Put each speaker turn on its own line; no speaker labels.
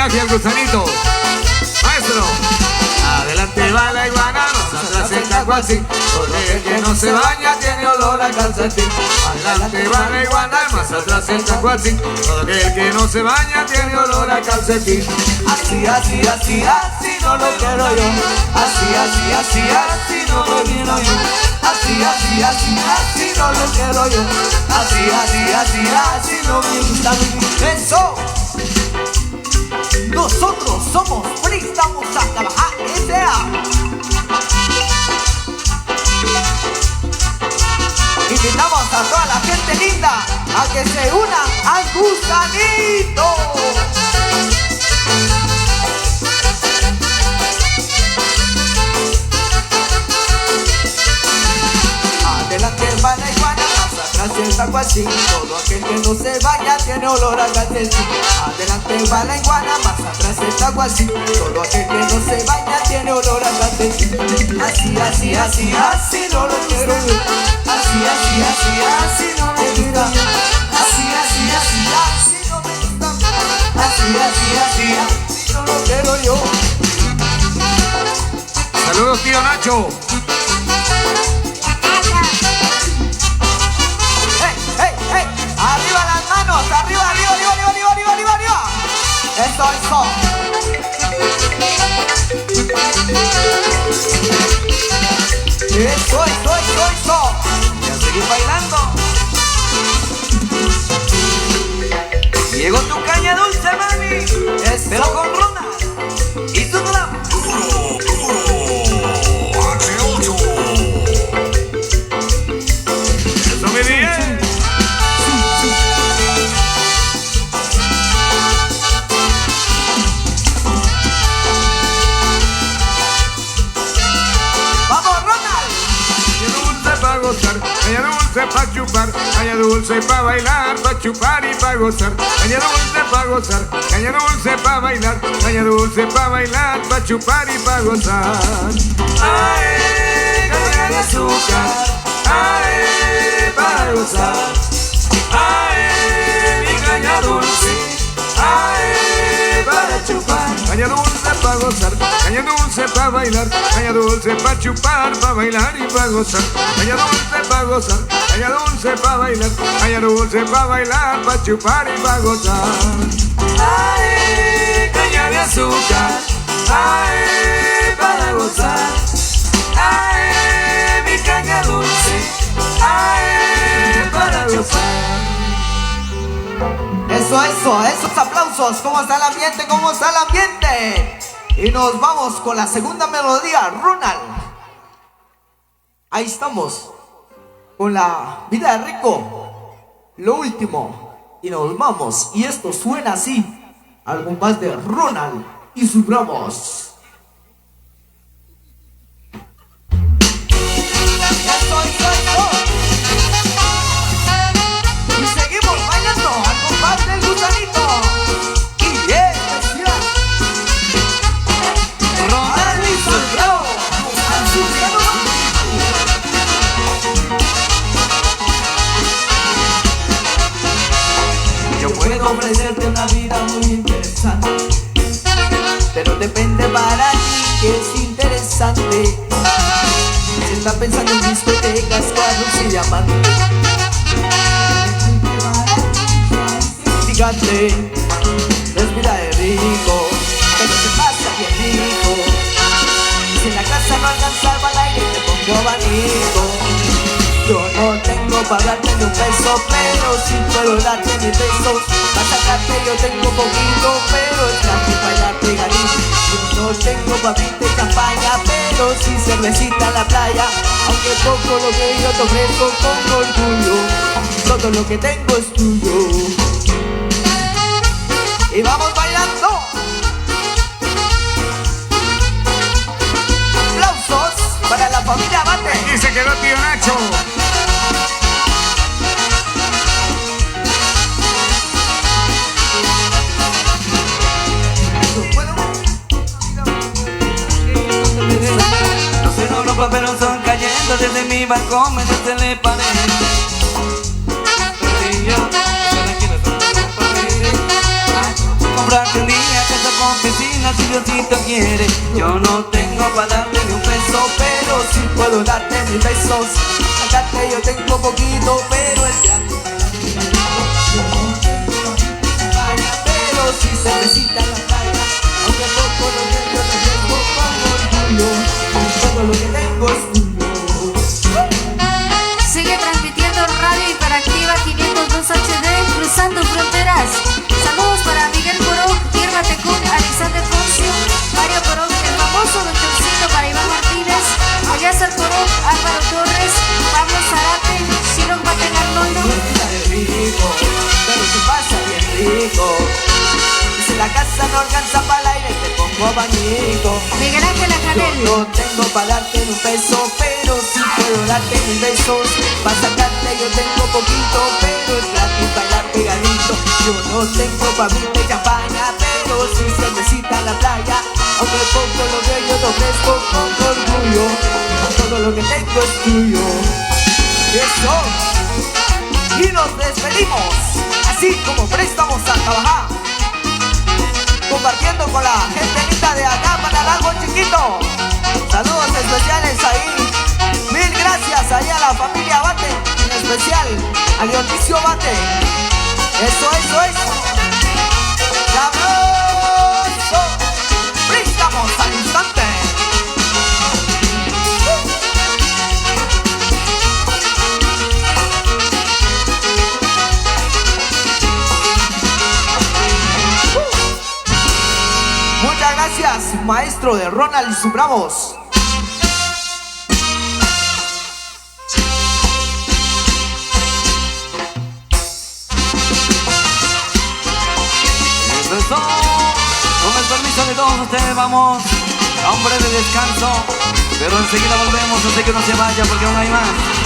homenaje al gusanito. Maestro. Adelante va la iguana, más atrás el tacuací. Porque el que no se baña tiene olor a calcetín. Adelante va la iguana, más atrás el tacuací. Porque el que no se baña tiene olor a calcetín.
Así, así, así, así no lo quiero yo. Así, así, así, así no lo quiero yo. Así, así, así, así no lo quiero yo. Así, así, así, así no me gusta a mí. ¡Eso! Nosotros somos Freaks, vamos a trabajar, S.A. Invitamos a toda la gente linda a que se unan al gusanito. Adelante va la iguana, más atrás el tacuací. Todo aquel que no se baña tiene olor a calcetín. Adelante va la iguana, más atrás el tacuací. Todo aquel que no se baña tiene olor a calcetín. Así, así, así, así no lo quiero yo. Así, así, así, así no me gusta. Así, así, así, así no me gusta. Así, así, así, así no lo quiero yo.
Saludos, tío Nacho.
Arriba las manos, arriba, arriba, arriba, arriba, arriba, arriba, arriba. Eso, eso. Eso, eso, eso, eso. Y a seguir bailando. Llegó tu caña dulce, mami. Pero con Ronald y tu drama.
Eso me bien. Caña dulce pa' chupar, caña dulce pa' bailar, pa' chupar y pa' gozar. Caña dulce pa' gozar, caña dulce pa' bailar, caña dulce pa' bailar, pa' chupar y pa' gozar.
Ay, caña de azúcar, ay, para gozar. Ay, mi caña dulce, ay, para chupar.
Caña dulce pa' gozar, caña dulce pa' bailar, caña dulce pa' chupar, pa' bailar y pa' gozar. Caña dulce pa' gozar, caña dulce pa' bailar, caña dulce pa' bailar, pa' chupar y pa' gozar.
Ay, caña de azúcar, ay, para gozar. Ay, mi caña dulce, ay, para gozar. Eso, esos aplausos. ¿Cómo está el ambiente? ¿Cómo está el ambiente? Y nos vamos con la segunda melodía, Ronald. Ahí estamos, con la vida de rico, lo último. Y nos vamos, y esto suena así. Algo más de Ronald y sus bravos. Y seguimos bailando al compás del gusanito. Y especial Ronald y sus bravos. Yo puedo ofrecerte una vida muy interesante, pero depende para ti que es interesante. Si estás pensando en discotecas, cuadros y diamantes, gigante, respira de rico, pero se pasa bien rico. Si en la casa no alcanzaba el aire, te pongo abanico. Yo no tengo para darte ni un peso, pero sí puedo darte mis besos. Para sacarte yo tengo poquito, pero es gratis para darte cariño. Yo no tengo para abrirte campaña, pero sí cervecita en la playa. Aunque poco lo que yo te ofrezco con orgullo, todo lo que tengo es tuyo. Y vamos bailando. Aplausos para la familia Bate.
Aquí se quedó tío Nacho.
No sé no ropa, pero son cayendo desde mi balcón, me desde el pared. Comprarte un día que te besos. Acá que yo tengo poquito, pero el diablo pero si se necesita la playa, aunque poco lo tengo, lo tengo con orgullo. Todo lo que tengo es tuyo.
Sigue transmitiendo Radio Hiperactiva 502 HD, cruzando fronteras. Saludos para Miguel Poró, Irma Tecún, Alexander Poncio, Mario Poró, el famoso doctorcito para Iván Martínez, Oyazar Poró, Álvaro Torres, Pablo Zarate, Shirok Baten Arnoldo.
Vida de rico, pero se pasa bien rico. Y si la casa no alcanza para el aire, te pongo abanico.
Miguel Ángel Ajanel.
Yo no tengo para darte un peso, pero sí puedo darte mil besos. Para sacarte yo tengo poquito, pero es gratis bailar pegadito. Yo no tengo pa' mí de champaña, pero sí se necesita la playa. Aunque poco lo veo, yo lo ofrezco con orgullo. Todo lo que tengo es tuyo. Eso. Y nos despedimos, así como préstamos a trabajar, compartiendo con la gente linda de acá para el árbol chiquito. Saludos especiales ahí. Mil gracias ahí a la familia Bate, en especial a Dionisio Bate. Eso. ¡Sabroso! Préstamos al instante. Muchas gracias, maestro de Ronald y sus bravos.
Eso es todo. Con el permiso de todos ustedes vamos a un breve descanso, pero enseguida volvemos, así que no se vaya porque aún hay más.